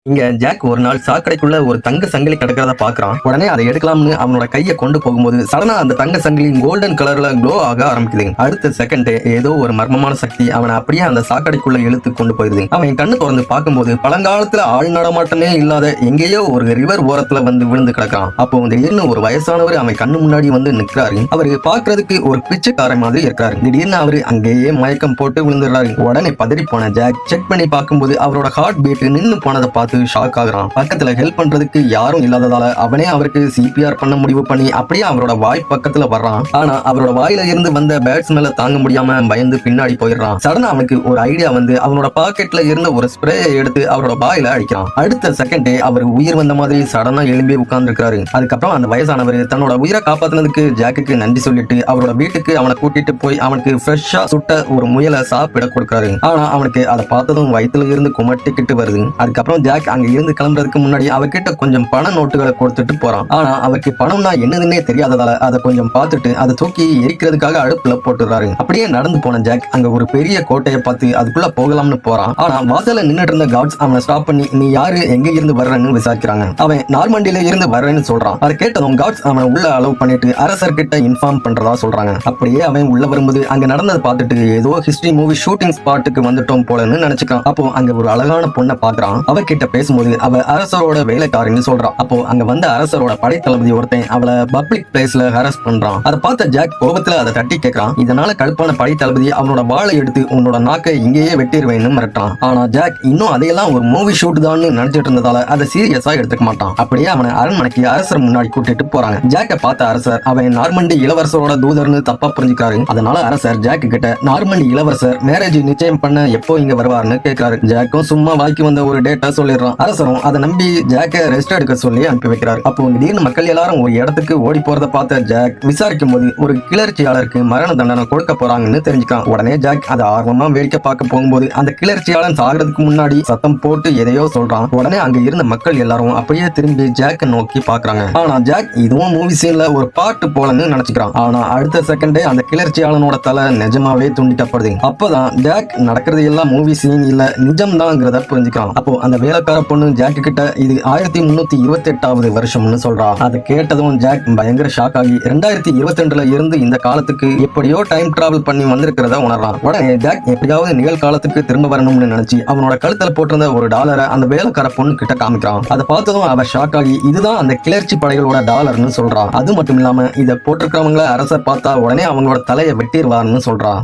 இங்க ஜாக் ஒரு நாள் சாக்கடைக்குள்ள ஒரு தங்க சங்கிலி கிடக்கிறத பாக்குறான். உடனே அதை எடுக்கலாம்னு அவனோட கையை கொண்டு போகும்போது சடனா அந்த தங்க சங்கிலி கோல்டன் கலர்ல க்ளோ ஆக ஆரம்பிக்குது. அடுத்த செகண்ட் ஏதோ ஒரு மர்மமான சக்தி அவனை அப்படியே அந்த சாக்கடைக்குள்ள இழுத்து கொண்டு போயிருது. அவன் கண்ணு திறந்து பார்க்கும்போது பழங்காலத்துல ஆள் நடமாட்டமே இல்லாத எங்கேயோ ஒரு ரிவர் ஓரத்துல வந்து விழுந்து கிடக்கான். அப்போ திடீர்னு ஒரு வயசானவர் அவன் கண்ணு முன்னாடி வந்து நிற்கிறாரு. அவரு பாக்குறதுக்கு ஒரு பிச்சைக்காரன் மாதிரி இருக்காரு. திடீர்னு அவரு அங்கேயே மயக்கம் போட்டு விழுந்துடுறாரு. உடனே பதறி போன ஜாக் செக் பண்ணி பார்க்கும்போது அவரோட ஹார்ட் பீட் நின்னு போனதை பார்த்து ஷாக் ஆகுறான். பக்கத்துல ஹெல்ப் பண்றதுக்கு யாரும் இல்லாததால அவனே அவருக்கு சிபிஆர் பண்ண முடிவு பண்ணி அப்படியே அவரோட வாய் பக்கத்துல வர்றான். ஆனா அவரோட வாயில இருந்து வந்த பேட்ஸ் மேல தாங்க முடியாம பயந்து பின்னாடி போயிடுறான். சடனா அவனுக்கு ஒரு ஐடியா வந்து அவனோட பாக்கெட்ல இருந்த ஒரு ஸ்ப்ரேயை எடுத்து அவரோட வாயில அடிக்கிறான். அடுத்த செகண்டே அவர் உயிர் வந்த மாதிரி சடனா எழும்பி உட்கார்ந்து இருக்காரு. அதுக்கப்புறம் அந்த வயசானவர் தன்னோட உயிரை காப்பாத்தினதுக்கு ஜாக்குக்கு நன்றி சொல்லிட்டு அவரோட வீட்டுக்கு அவனை கூட்டிட்டு போய் அவனுக்கு ஃப்ரெஷ்ஷா சுட்ட ஒரு முயலை சாப்பிட கொடுக்குறாரு. ஆனா அவனுக்கு அதை பார்த்ததும் வயிற்றுல இருந்து குமட்டிக்கிட்டு வருது. அதுக்கப்புறம் ஜாக் அங்க இருந்து கிளம்புறதுக்கு முன்னாடி அவர்கிட்ட கொஞ்சம் பண நோட்டுகளை கொடுத்துட்டு போறான். ஆனா அவருக்கு பணம்னா என்னதுன்னே தெரியாததால அதை கொஞ்சம் பார்த்துட்டு அதை தூக்கி எரிக்கிறதுக்காக அடுப்புல போட்டுறாரு. அப்படியே நடந்து போன ஜாக் அங்க ஒரு பெரிய கோட்டையை பார்த்து அதுக்குள்ள போகலாம்னு போறான். ஆனா வாசல்ல நின்னுட்டு இருந்த கார்ட்ஸ் அவனை ஸ்டாப் பண்ணி நீ யாரு எங்க இருந்து வர்றன்னு விசாரிக்கிறாங்க. அவன் நார்மண்டியில இருந்து வர்றேன்னு சொல்றான். அதை கேட்டதும் கார்ட்ஸ் அவனை உள்ள அலோவ் பண்ணிட்டு அரசர்கிட்ட இன்ஃபார்ம் பண்றதா சொல்றாங்க. அப்படியே அவன் உள்ள வரும்போது அங்க நடந்ததை பார்த்துட்டு ஏதோ ஹிஸ்டரி மூவி ஷூட்டிங் ஸ்பாட்டுக்கு வந்துட்டோம் போலன்னு நினைச்சுக்கான். அப்போ அங்க ஒரு அழகான பொண்ணை பாக்குறான். அவர்கிட்ட பேசும்போது அவ அரசரோட வேலைக்காரின்னு சொல்றான். அப்போ அங்க வந்த அரசரோட படைத்தளபதி ஒருத்தன் அவளை பப்ளிக் பிளேஸ்ல ஹராஸ் பண்றான். அதை பார்த்த ஜாக் கோபத்துல அதை தட்டி கேட்கறான். இதனால கடுப்பான படைத்தளபதி அவனோட வாளை எடுத்து உன்னோட நாக்கை இங்கேயே வெட்டிடுவேன்னு மிரட்டான். ஆனா ஜாக் இன்னும் அதையெல்லாம் ஒரு மூவி ஷூட் தான் நினைச்சிட்டு இருந்ததால அதை சீரியஸா எடுத்துக்க மாட்டான். அப்படியே அவனை அரண்மனைக்கு அரசர் முன்னாடி கூட்டிட்டு போறாங்க. ஜாக்கை பார்த்த அரசர் அவன் நார்மண்டி இளவரசரோட தூதர்னு தப்பா புரிஞ்சுக்காரு. அதனால அரசர் ஜாக் கிட்ட நார்மண்டி இளவரசர் மேரேஜ் நிச்சயம் பண்ண எப்போ இங்க வருவாருன்னு கேட்கிறாரு. ஜாக்கும் சும்மா வாய்க்கு வந்த ஒரு டேட்டா சொல்லிடுறான். அரசரும் அதை நம்பி ஜாக்கை ரெஸ்ட் எடுக்க சொல்லி அனுப்பி வைக்கிறார். அப்போ திடீர்னு மக்கள் எல்லாரும் ஒரு இடத்துக்கு ஓடி போறத பார்த்த ஜாக் விசாரிக்கும் போது ஒரு கிளர்ச்சியாளருக்கு மரண தண்டனை கொடுக்க போறாங்கன்னு தெரிஞ்சுக்கான். உடனே ஜாக் அதை ஆர்வமா வேடிக்கை பார்க்க போகும்போது அந்த கிளர்ச்சியாளன் சாகிறதுக்கு முன்னாடி சத்தம் போட்டு எதையோ சொல்றான். உடனே அங்க இருந்த மக்கள் எல்லாரும் அப்படியே திரும்பி ஜாக்கை நோக்கி பாக்குறாங்க. ஆனா ஜாக் இதுவும் மூவி சீன்ல ஒரு பாட்டு போலன்னு நினைச்சுக்கிறான். ஆனா அடுத்த செகண்டே அந்த கிளர்ச்சியாளனோட தலை நிஜமாவே துண்டிக்கப்படுது. அப்பதான் ஜாக் நடக்கிறது எல்லாம் மூவி சீன் இல்ல நிஜம் தான்ங்கிறத புரிஞ்சுக்கிறான். அப்போ அந்த வேலைக்கார பொண்ணு ஜாக்கு கிட்ட இது 1328வது வருஷம்னு சொல்றா. அதை கேட்டதும் ஜாக் பயங்கர ஷாக் ஆகி 2022ல இருந்து இந்த காலத்துக்கு எப்படியோ டைம் டிராவல் பண்ணி வந்திருக்கிறத உணர்றான். உடனே ஜாக் எப்படியாவது நிகழ்காலத்துக்கு திரும்ப வரணும்னு நினைச்சு அவனோட கழுத்துல போட்டிருந்த ஒரு டாலரை அந்த வேலைக்கார பொண்ணு கிட்ட காமிக்கிறான். அதை பார்த்ததும் அவ ஷாக் ஆகி இதுதான் அந்த கிளர்ச்சி படைகளோட டாலர்னு சொல்றா. அது மட்டும் இல்லாம இதை போட்டிருக்கிறவங்கள அரசர் பார்த்தா உடனே அவங்களோட தலையை வெட்டிடுவார்னு சொல்றா.